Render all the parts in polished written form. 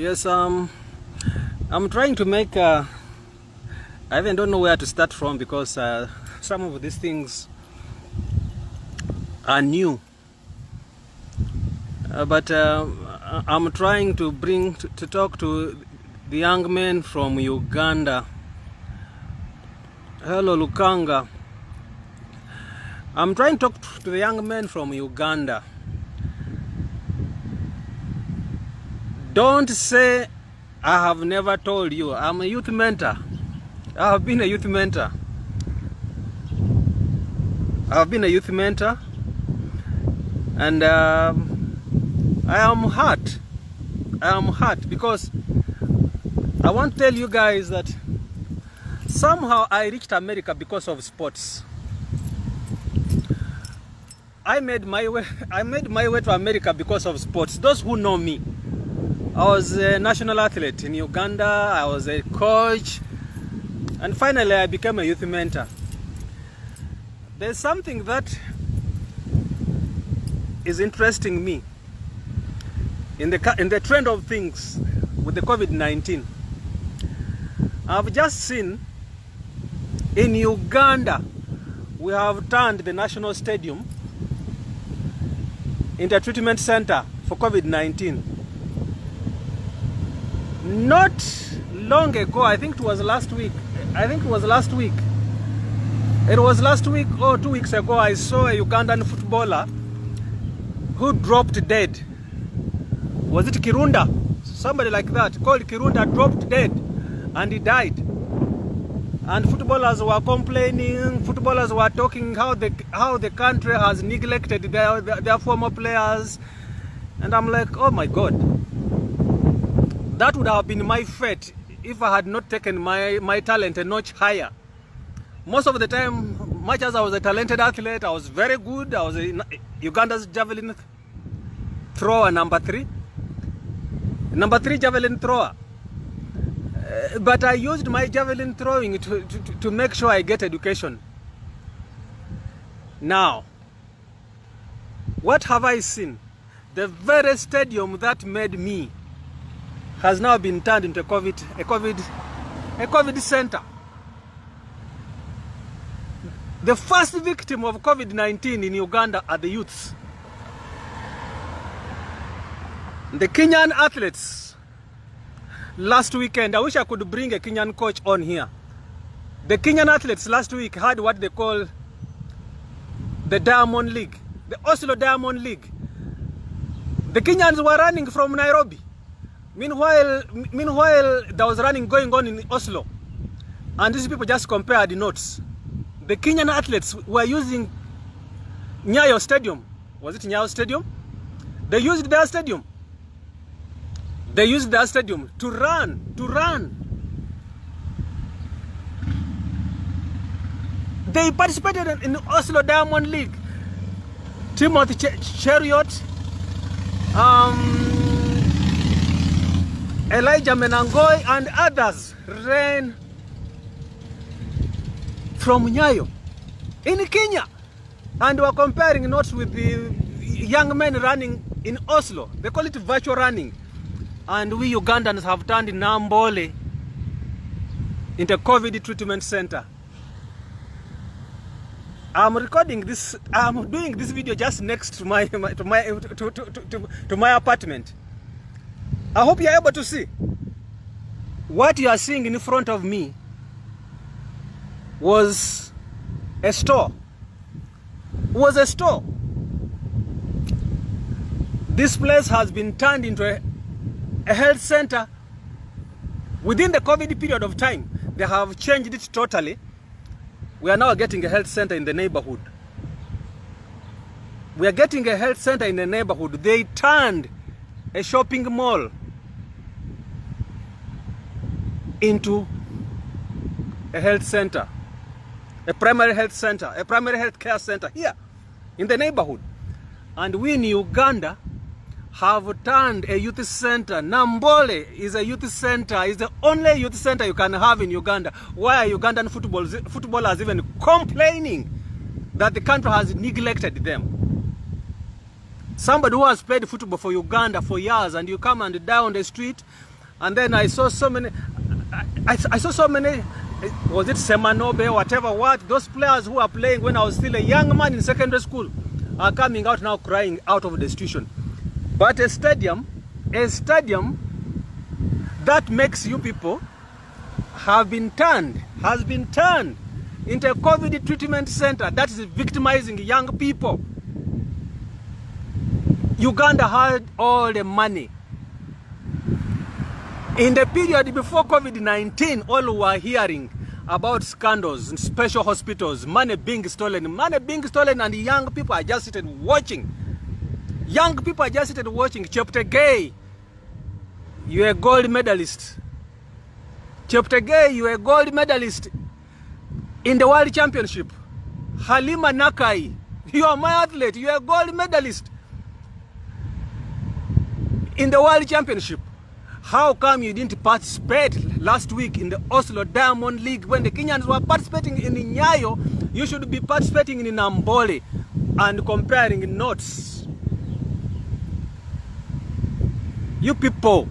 Yes, I'm trying to make, I even don't know where to start from because some of these things are new. But I'm trying to to talk to the young men from Uganda. Hello, Lukanga. I'm trying to talk to the young men from Uganda. Don't say I have never told you. I'm a youth mentor. I have been a youth mentor. And I am hurt. Because I want to tell you guys that somehow I reached America because of sports. I made my way to America because of sports. Those who know me, I was a national athlete in Uganda, I was a coach, and finally I became a youth mentor. There's something that is interesting me in the trend of things with the COVID-19. I've just seen in Uganda, we have turned the national stadium into a treatment center for COVID-19. Not long ago, I think it was last week or 2 weeks ago, I saw a Ugandan footballer who dropped dead. Was it Kirunda? Somebody like that, called Kirunda, dropped dead and he died. And footballers were complaining, footballers were talking how the country has neglected their former players. And I'm like, oh my God. That would have been my fate if I had not taken my talent a notch higher. Most of the time, much as I was a talented athlete, I was very good. I was Uganda's javelin thrower, number three javelin thrower. But I used my javelin throwing to make sure I get education. Now, what have I seen? The very stadium that made me has now been turned into a COVID center. The first victim of COVID-19 in Uganda are the youths. The Kenyan athletes. Last weekend, I wish I could bring a Kenyan coach on here. The Kenyan athletes last week had what they call the Diamond League, the Oslo Diamond League. The Kenyans were running from Nairobi. Meanwhile, there was running going on in Oslo. And these people just compared the notes. The Kenyan athletes were using Nyayo Stadium. Was it Nyayo Stadium? They used their stadium. To run. They participated in the Oslo Diamond League. Timothy Chariot, Elijah Menangoi and others ran from Nyayo in Kenya, and were comparing notes with the young men running in Oslo. They call it virtual running. And we Ugandans have turned Namboole into a COVID treatment center. I'm recording this. I'm doing this video just next to my apartment. I hope you're able to see. What you are seeing in front of me was a store. This place has been turned into a health center. Within the COVID period of time, they have changed it totally. We are now getting a health center in the neighborhood. They turned a shopping mall into a health center, a primary health care center here in the neighborhood. And we in Uganda have turned a youth center. Namboole is a youth center. It's the only youth center you can have in Uganda. Why are Ugandan footballers even complaining that the country has neglected them? Somebody who has played football for Uganda for years, and you come and die on the street And then I saw so many, I saw so many, was it Semanobe, whatever, what, those players who are playing when I was still a young man in secondary school are coming out now crying out of the institution. But a stadium that makes you people has been turned into a COVID treatment center that is victimizing young people. Uganda had all the money. In the period before COVID-19, all we were hearing about scandals in special hospitals, money being stolen, and young people are just sitting watching. Young people are just sitting watching. Cheptegei, you're a gold medalist. Cheptegei, you're a gold medalist in the World Championship. Halima Nakai, you are my athlete, you're a gold medalist in the World Championship. How come you didn't participate last week in the Oslo Diamond League when the Kenyans were participating in Nyayo? You should be participating in Namboole and comparing notes. You people,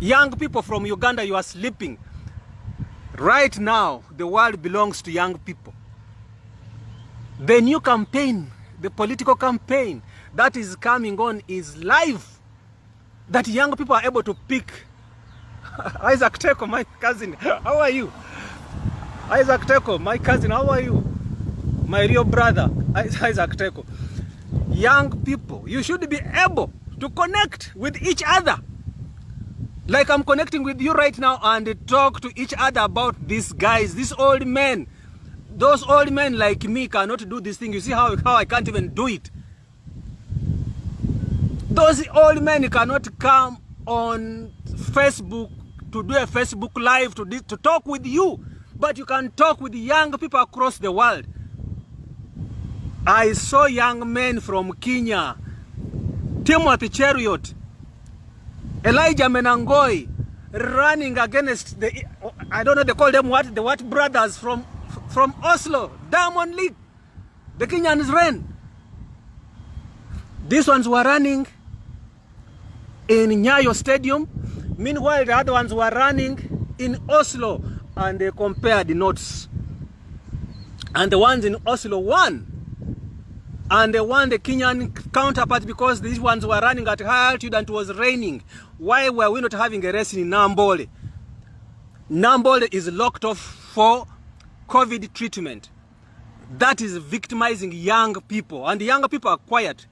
young people from Uganda, you are sleeping. Right now, the world belongs to young people. The new campaign, the political campaign that is coming on is live. That young people are able to pick. Isaac Teko, my cousin, how are you? Isaac Teko, my cousin, how are you? My real brother, Isaac Teko. Young people, you should be able to connect with each other. Like I'm connecting with you right now and talk to each other about these guys, these old men. Those old men like me cannot do this thing. You see how I can't even do it. Those old men cannot come on Facebook to do a Facebook Live to talk with you, but you can talk with young people across the world. I saw young men from Kenya, Timothy Cheriot, Elijah Menangoi, running against the, I don't know, they call them what, the what brothers from Oslo, Diamond League. The Kenyans ran. These ones were running in Nyayo Stadium. Meanwhile, the other ones were running in Oslo, and they compared the notes. And the ones in Oslo won. And they won the Kenyan counterpart because these ones were running at high altitude and it was raining. Why were we not having a race in Namboole? Namboole is locked off for COVID treatment. That is victimizing young people. And the young people are quiet.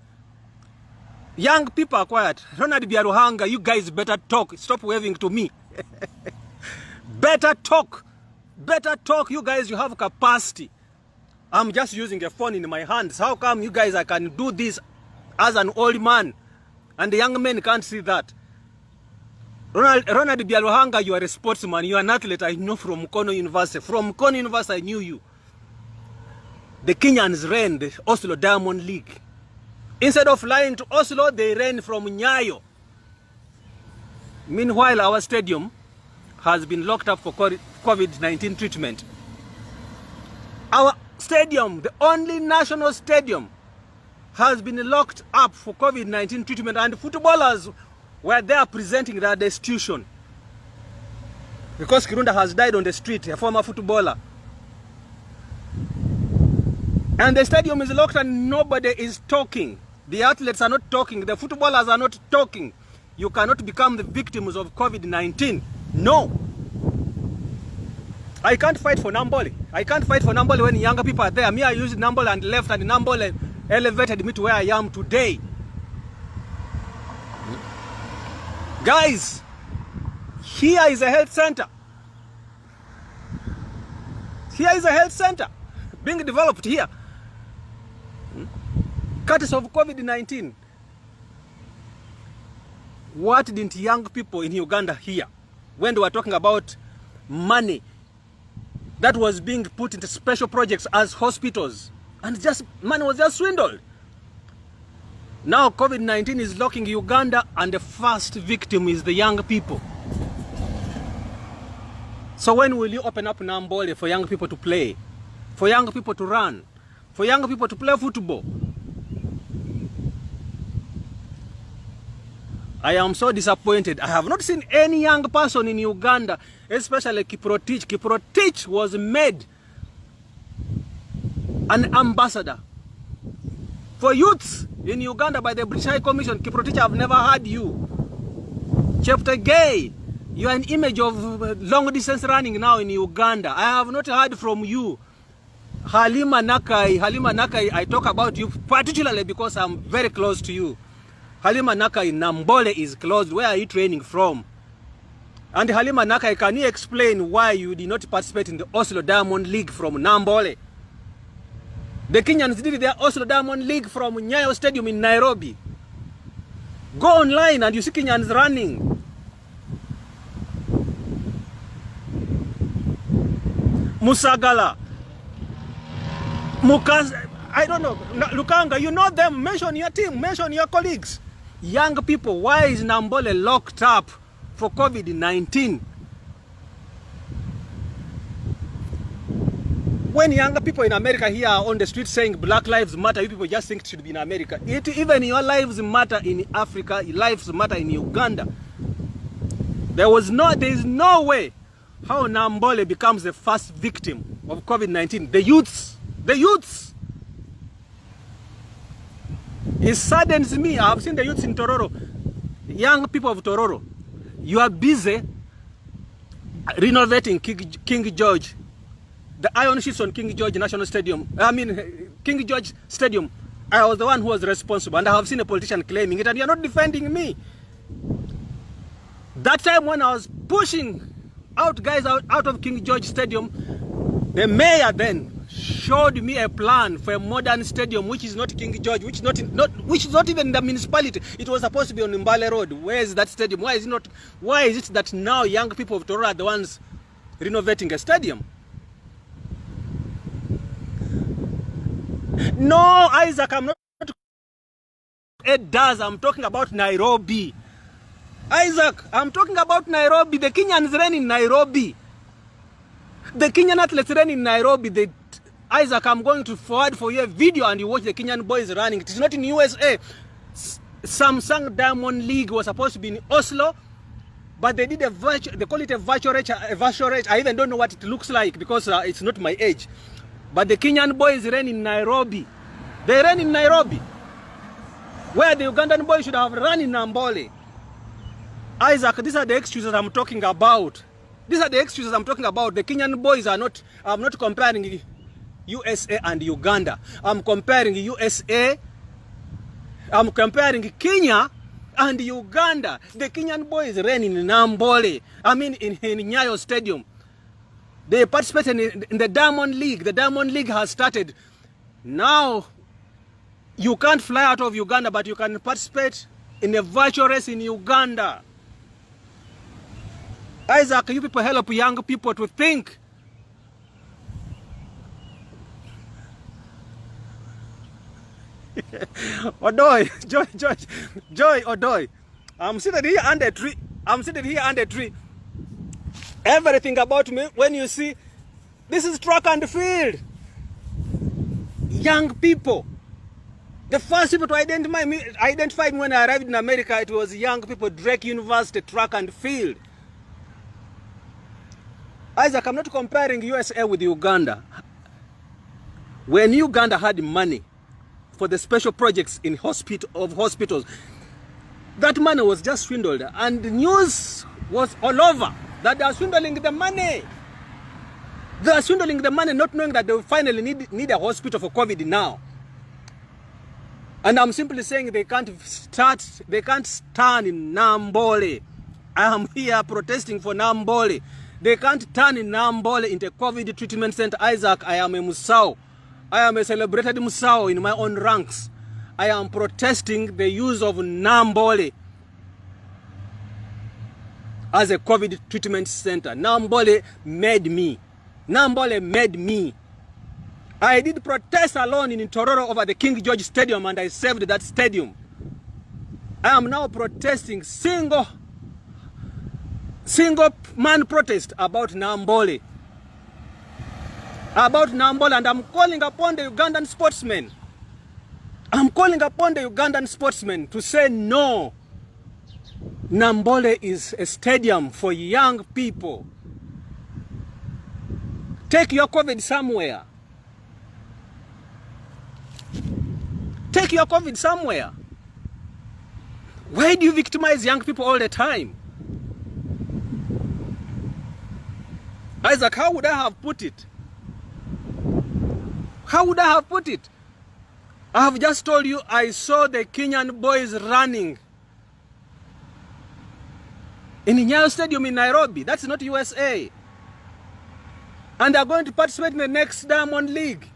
Young people are quiet. Ronald Biaruhanga, you guys better talk. Stop waving to me. Better talk. Better talk. You guys, you have capacity. I'm just using a phone in my hands. How come you guys I can do this as an old man? And the young men can't see that. Ronald Biaruhanga, you are a sportsman. You are an athlete. I know from Mukono University. From Mukono University, I knew you. The Kenyans ran the Oslo Diamond League. Instead of flying to Oslo, they ran from Nyayo. Meanwhile, our stadium has been locked up for COVID-19 treatment. Our stadium, the only national stadium, has been locked up for COVID-19 treatment, and footballers were there presenting their destitution. Because Kirunda has died on the street, a former footballer. And the stadium is locked and nobody is talking. The athletes are not talking. The footballers are not talking. You cannot become the victims of COVID-19. No. I can't fight for Namboole. I can't fight for Namboole when younger people are there. Me, I used Namboole and left, and Namboole elevated me to where I am today. Guys, here is a health center. Here is a health center being developed here. Courtesy of COVID-19. What didn't young people in Uganda hear when they were talking about money that was being put into special projects as hospitals, and just money was just swindled? Now COVID-19 is locking Uganda, and the first victim is the young people. So when will you open up Namboole for young people to play, for young people to run, for young people to play football? I am so disappointed. I have not seen any young person in Uganda, especially Kiprotich. Kiprotich was made an ambassador for youths in Uganda by the British High Commission. Kiprotich, I've never heard you. Chapter Gay, you are an image of long distance running now in Uganda. I have not heard from you. Halima Nakai, I talk about you particularly because I'm very close to you. Halima Nakai, Namboole is closed. Where are you training from? And Halima Nakai, can you explain why you did not participate in the Oslo Diamond League from Namboole? The Kenyans did their Oslo Diamond League from Nyayo Stadium in Nairobi. Go online and you see Kenyans running. Musagala, Mukas, I don't know, Lukanga, you know them, mention your team, mention your colleagues. Young people, why is Namboole locked up for COVID-19? When younger people in America here are on the street saying Black Lives Matter, you people just think it should be in America. Even your lives matter in Africa, your lives matter in Uganda. There is no way how Namboole becomes the first victim of COVID-19. The youths. It saddens me. I've seen the youths in Tororo, young people of Tororo. You are busy renovating King George, the iron sheets on King George National Stadium. King George Stadium. I was the one who was responsible, and I have seen a politician claiming it, and you're not defending me. That time when I was pushing out guys out of King George Stadium, the mayor then showed me a plan for a modern stadium, which is not King George, which is not even the municipality. It was supposed to be on Namboole Road. Where is that stadium? Why is it that now young people of Tororo are the ones renovating a stadium? No, Isaac, I'm not. It does. I'm talking about Nairobi. Isaac, I'm talking about Nairobi. The Kenyans ran in Nairobi. The Kenyan athletes ran in Nairobi. Isaac, I'm going to forward for you a video and you watch the Kenyan boys running. It is not in USA. Samsung Diamond League was supposed to be in Oslo, but they did they call it a virtual race. I even don't know what it looks like because it's not my age. But the Kenyan boys ran in Nairobi. They ran in Nairobi, where the Ugandan boys should have run in Namboole. Isaac, these are the excuses I'm talking about. These are the excuses I'm talking about. The Kenyan boys are not, I'm not comparing USA and Uganda. I'm comparing USA, I'm comparing Kenya and Uganda. The Kenyan boys ran in Namboole, in Nyayo Stadium. They participated in the Diamond League. The Diamond League has started. Now, you can't fly out of Uganda, but you can participate in a virtual race in Uganda. Isaac, you people help young people to think. Odoy, Joy Odoy. I'm sitting here under a tree. Everything about me, when you see, this is track and field. Young people. The first people to identify me when I arrived in America, it was young people, Drake University, track and field. Isaac, I'm not comparing USA with Uganda. When Uganda had money for the special projects in hospitals, that money was just swindled, and the news was all over that they are swindling the money. They are swindling the money, not knowing that they will finally need a hospital for COVID now. And I'm simply saying they can't stand in Namboole. I am here protesting for Namboole. They can't turn in Namboole into a COVID treatment center. Isaac, I am a Musau. I am a celebrated Musau in my own ranks. I am protesting the use of Namboole as a COVID treatment center. Namboole made me. Namboole made me. I did protest alone in Tororo over the King George Stadium, and I saved that stadium. I am now protesting single man protest about Namboole. And I'm calling upon the Ugandan sportsmen. I'm calling upon the Ugandan sportsmen to say no. Namboole is a stadium for young people. Take your COVID somewhere. Take your COVID somewhere. Why do you victimize young people all the time? Isaac, how would I have put it? How would I have put it? I have just told you I saw the Kenyan boys running in Nyayo Stadium in Nairobi. That's not USA. And they're going to participate in the next Diamond League.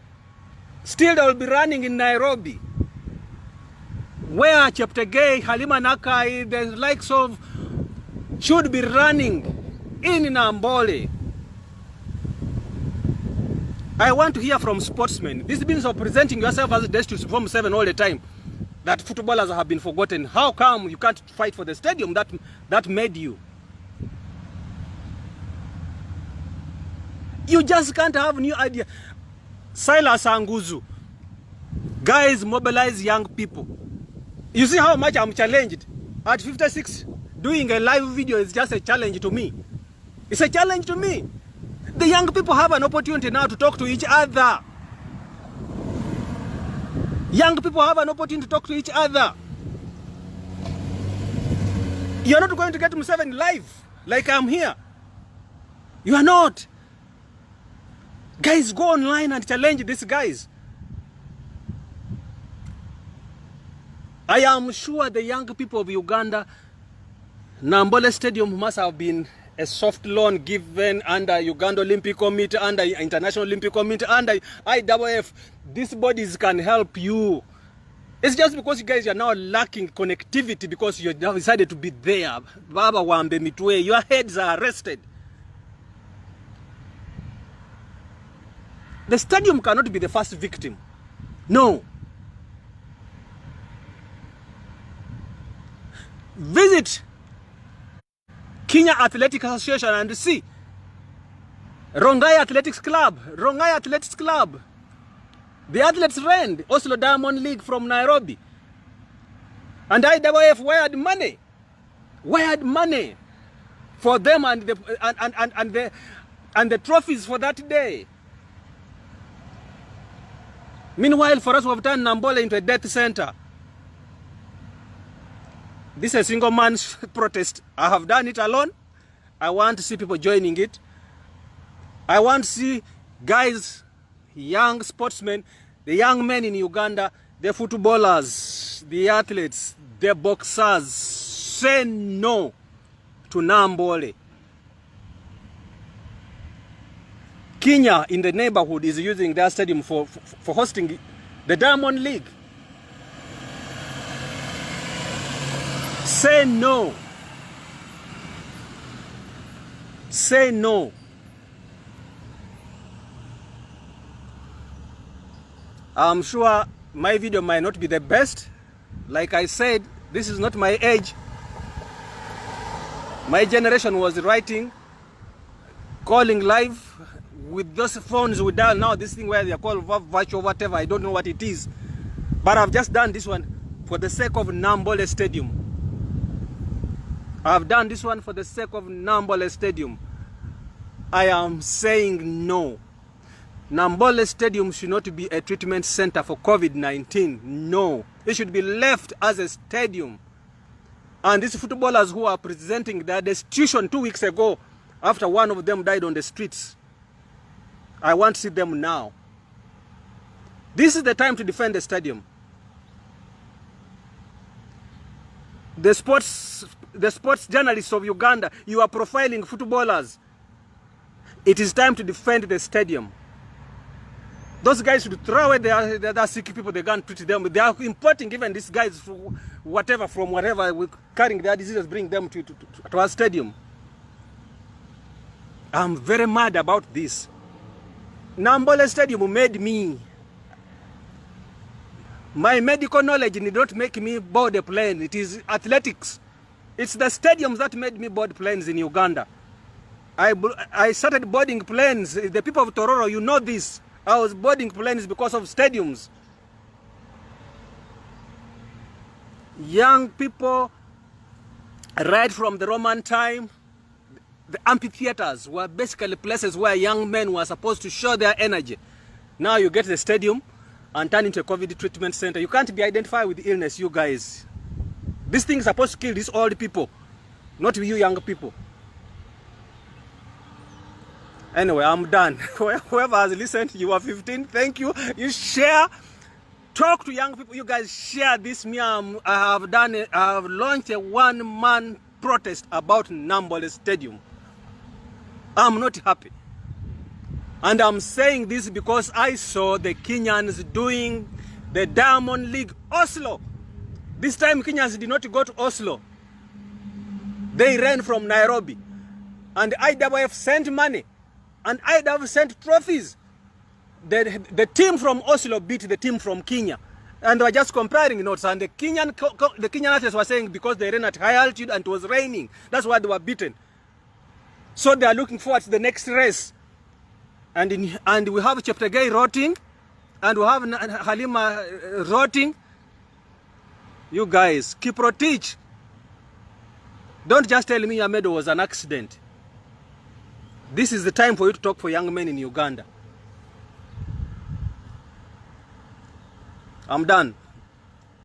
Still, they will be running in Nairobi, where Cheptegei, Halima Nakai, the likes of, should be running in Namboole. I want to hear from sportsmen. This means of presenting yourself as a destitute from 7 all the time, that footballers have been forgotten. How come you can't fight for the stadium that made you? You just can't have new idea. Silas Anguzu. Guys, mobilize young people. You see how much I'm challenged? At 56, doing a live video is just a challenge to me. It's a challenge to me. The young people have an opportunity now to talk to each other. Young people have an opportunity to talk to each other. You're not going to get Museveni live like I'm here. You are not. Guys, go online and challenge these guys. I am sure the young people of Uganda, Namboole Stadium must have been a soft loan given under Uganda Olympic Committee, under International Olympic Committee, under IWF. These bodies can help you. It's just because you guys are now lacking connectivity because you have decided to be there. Baba Wambe Mitwe, your heads are arrested. The stadium cannot be the first victim. No. Visit Kenya Athletic Association and see Rongai Athletics Club. Rongai Athletics Club. The athletes ran Oslo Diamond League from Nairobi. And IWF wired money. Wired money for them and the trophies for that day. Meanwhile, for us, we have turned Namboole into a death center. This is a single man's protest. I have done it alone. I want to see people joining it. I want to see guys, young sportsmen, the young men in Uganda, the footballers, the athletes, the boxers, say no to Namboole. Kenya in the neighborhood is using their stadium for hosting the Diamond League. Say no. Say no. I'm sure my video might not be the best. Like I said, this is not my age. My generation was writing, calling live with those phones we dial now, this thing where they are called virtual whatever, I don't know what it is. But I've just done this one for the sake of Namboole Stadium. I've done this one for the sake of Namboole Stadium. I am saying no. Namboole Stadium should not be a treatment center for COVID-19. No. It should be left as a stadium. And these footballers who are presenting their destitution 2 weeks ago, after one of them died on the streets, I want to see them now. This is the time to defend the stadium. The sports journalists of Uganda, you are profiling footballers. It is time to defend the stadium. Those guys should throw away the sick people, they can't treat them. They are importing even these guys from whatever, carrying their diseases, bring them to our stadium. I'm very mad about this. Namboole Stadium made me. My medical knowledge did not make me board a plane. It is athletics. It's the stadiums that made me board planes in Uganda. I started boarding planes. The people of Tororo, you know this. I was boarding planes because of stadiums. Young people, Right from the Roman time, the amphitheaters were basically places where young men were supposed to show their energy. Now you get the stadium and turn into a COVID treatment center. You can't be identified with illness, you guys. This thing is supposed to kill these old people, not you young people. Anyway, I'm done. Whoever has listened, you are 15. Thank you. You share. Talk to young people. You guys share this. I have launched a one-man protest about Namboole Stadium. I'm not happy. And I'm saying this because I saw the Kenyans doing the Diamond League Oslo. This time Kenyans did not go to Oslo. They ran from Nairobi. And IWF sent money. And IWF sent trophies. The team from Oslo beat the team from Kenya. And they were just comparing notes. And the Kenyan athletes were saying because they ran at high altitude and it was raining, that's why they were beaten. So they are looking forward to the next race. And we have Cheptegei rotting. And we have Halima rotting. You guys, Kiprotich. Don't just tell me your medal was an accident. This is the time for you to talk for young men in Uganda. I'm done.